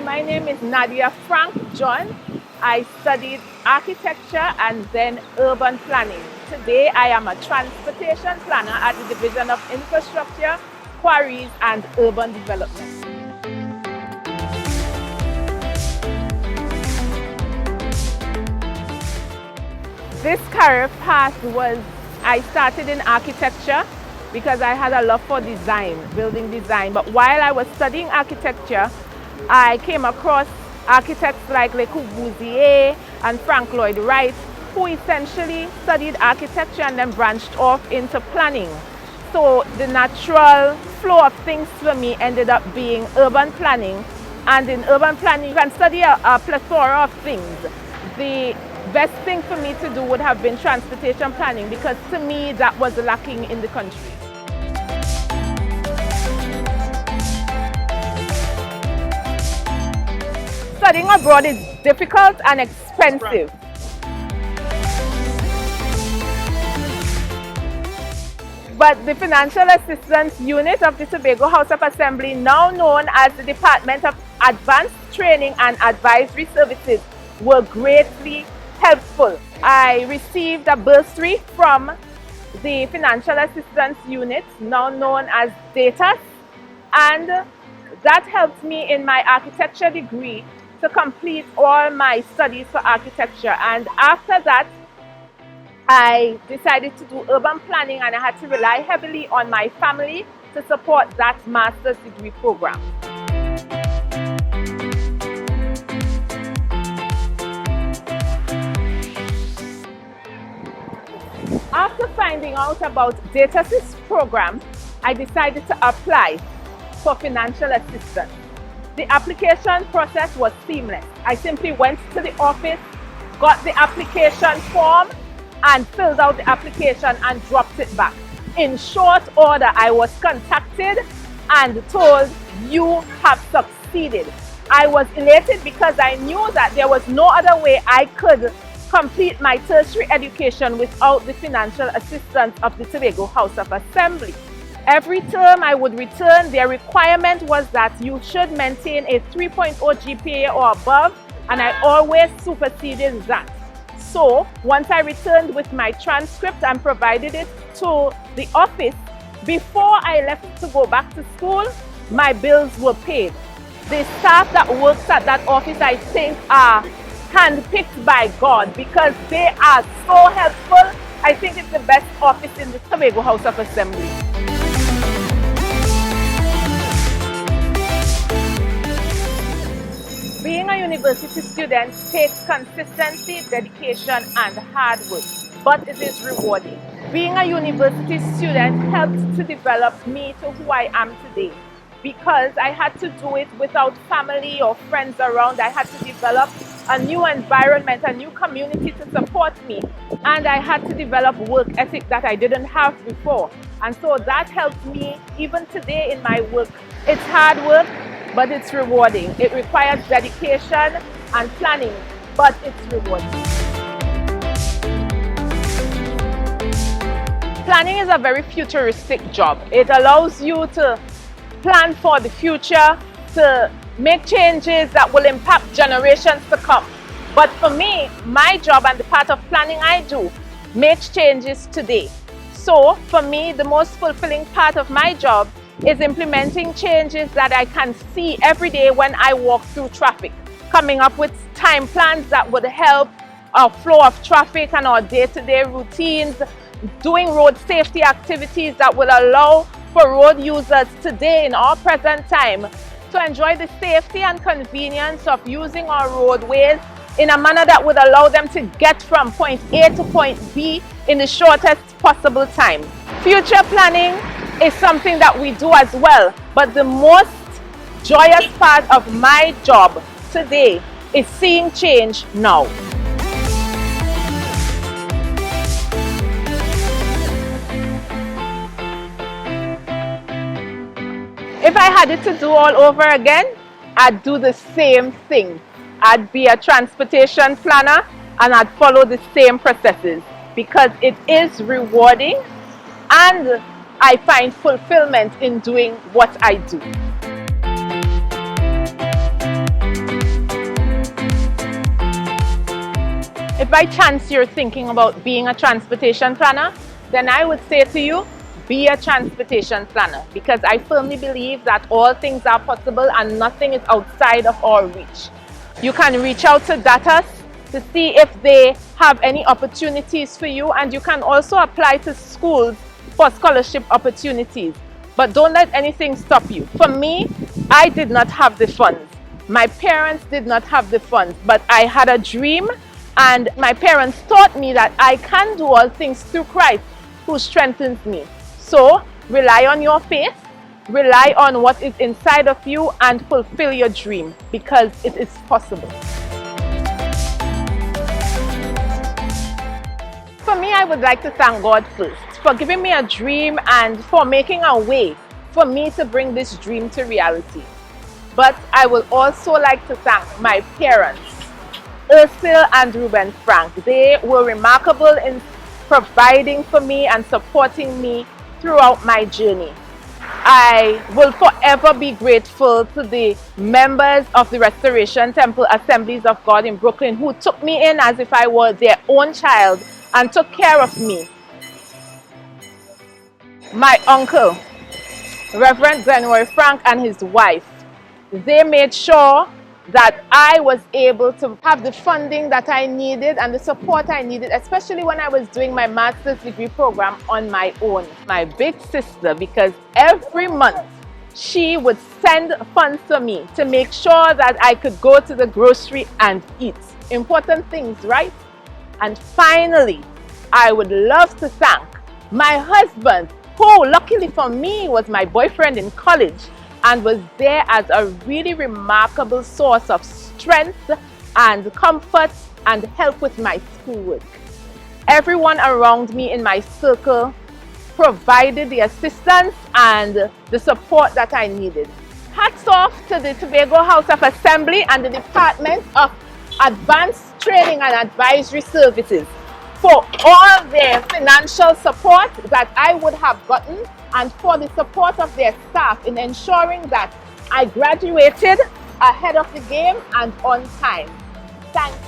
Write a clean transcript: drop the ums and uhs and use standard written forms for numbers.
My name is Nadia Frank John. I studied architecture and then urban planning. Today I am a transportation planner at the Division of Infrastructure, Quarries and Urban Development. This career path I started in architecture because I had a love for design, building design. But while I was studying architecture, I came across architects like Le Corbusier and Frank Lloyd Wright, who essentially studied architecture and then branched off into planning. So the natural flow of things for me ended up being urban planning. And in urban planning, you can study a plethora of things. The best thing for me to do would have been transportation planning because to me that was lacking in the country. Studying abroad is difficult and expensive. But the Financial Assistance Unit of the Tobago House of Assembly, now known as the Department of Advanced Training and Advisory Services, were greatly helpful. I received a bursary from the Financial Assistance Unit, now known as DATAS, and that helped me in my architecture degree to complete all my studies for architecture. And after that, I decided to do urban planning and I had to rely heavily on my family to support that master's degree program. After finding out about DATA's program, I decided to apply for financial assistance. The application process was seamless. I simply went to the office, got the application form, and filled out the application and dropped it back. In short order, I was contacted and told, "You have succeeded." I was elated because I knew that there was no other way I could complete my tertiary education without the financial assistance of the Tobago House of Assembly. Every term I would return, their requirement was that you should maintain a 3.0 GPA or above, and I always superseded that. So once I returned with my transcript and provided it to the office, before I left to go back to school, my bills were paid. The staff that works at that office, I think, are handpicked by God because they are so helpful. I think it's the best office in the Tobago House of Assembly. Being a university student takes consistency, dedication, and hard work, but it is rewarding. Being a university student helped to develop me to who I am today because I had to do it without family or friends around. I had to develop a new environment, a new community to support me, and I had to develop work ethic that I didn't have before. And so that helped me even today in my work. It's hard work, but it's rewarding. It requires dedication and planning, but it's rewarding. Planning is a very futuristic job. It allows you to plan for the future, to make changes that will impact generations to come. But for me, my job and the part of planning I do makes changes today. So for me, the most fulfilling part of my job is implementing changes that I can see every day when I walk through traffic, coming up with time plans that would help our flow of traffic and our day-to-day routines, doing road safety activities that will allow for road users today in our present time to enjoy the safety and convenience of using our roadways in a manner that would allow them to get from point A to point B in the shortest possible time. Future planning is something that we do as well, but the most joyous part of my job today is seeing change now. If I had it to do all over again, I'd do the same thing. I'd be a transportation planner and I'd follow the same processes because it is rewarding and I find fulfillment in doing what I do. if by chance you're thinking about being a transportation planner, then I would say to you, be a transportation planner, because I firmly believe that all things are possible and nothing is outside of our reach. You can reach out to DATAS to see if they have any opportunities for you, and you can also apply to schools for scholarship opportunities. But don't let anything stop you. For me, I did not have the funds. My parents did not have the funds, but I had a dream, and my parents taught me that I can do all things through Christ who strengthens me. So rely on your faith, rely on what is inside of you, and fulfill your dream, because it is possible. For me, I would like to thank God first for giving me a dream and for making a way for me to bring this dream to reality. But I would also like to thank my parents, Ursula and Ruben Frank. They were remarkable in providing for me and supporting me throughout my journey. I will forever be grateful to the members of the Restoration Temple Assemblies of God in Brooklyn who took me in as if I were their own child and took care of me. My uncle, Reverend Glenroy Frank, and his wife, they made sure that I was able to have the funding that I needed and the support I needed, especially when I was doing my master's degree program on my own. My big sister, because every month she would send funds to me to make sure that I could go to the grocery and eat. Important things, right? And finally, I would love to thank my husband, who luckily for me was my boyfriend in college and was there as a really remarkable source of strength and comfort and help with my schoolwork. Everyone around me in my circle provided the assistance and the support that I needed. Hats off to the Tobago House of Assembly and the Department of Advanced Training and Advisory Services for all their financial support that I would have gotten, and for the support of their staff in ensuring that I graduated ahead of the game and on time. Thank you.